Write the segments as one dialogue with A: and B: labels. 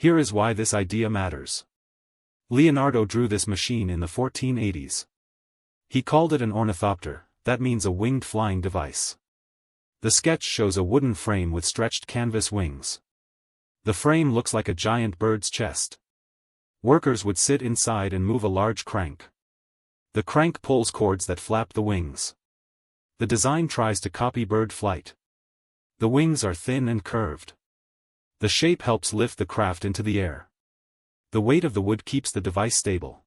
A: Here is why this idea matters. Leonardo drew this machine in the 1480s. He called it an ornithopter, that means a winged flying device. The sketch shows a wooden frame with stretched canvas wings. The frame looks like a giant bird's chest. Workers would sit inside and move a large crank. The crank pulls cords that flap the wings. The design tries to copy bird flight. The wings are thin and curved. The shape helps lift the craft into the air. The weight of the wood keeps the device stable.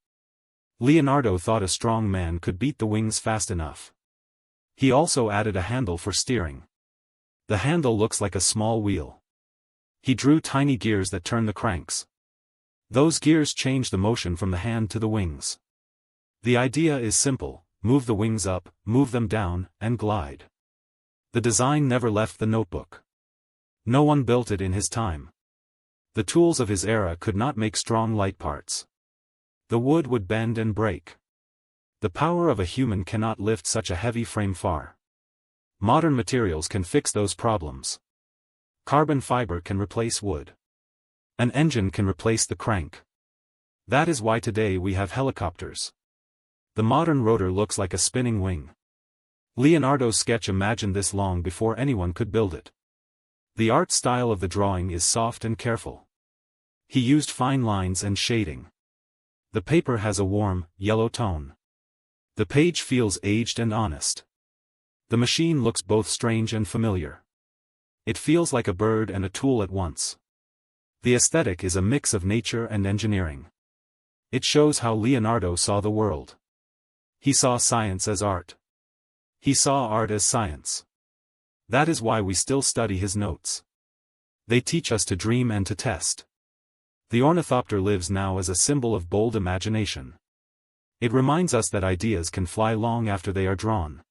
A: Leonardo thought a strong man could beat the wings fast enough. He also added a handle for steering. The handle looks like a small wheel. He drew tiny gears that turn the cranks. Those gears change the motion from the hand to the wings. The idea is simple: move the wings up, move them down, and glide. The design never left the notebook. No one built it in his time. The tools of his era could not make strong light parts. The wood would bend and break. The power of a human cannot lift such a heavy frame far. Modern materials can fix those problems. Carbon fiber can replace wood. An engine can replace the crank. That is why today we have helicopters. The modern rotor looks like a spinning wing. Leonardo's sketch imagined this long before anyone could build it. The art style of the drawing is soft and careful. He used fine lines and shading. The paper has a warm, yellow tone. The page feels aged and honest. The machine looks both strange and familiar. It feels like a bird and a tool at once. The aesthetic is a mix of nature and engineering. It shows how Leonardo saw the world. He saw science as art. He saw art as science. That is why we still study his notes. They teach us to dream and to test. The ornithopter lives now as a symbol of bold imagination. It reminds us that ideas can fly long after they are drawn.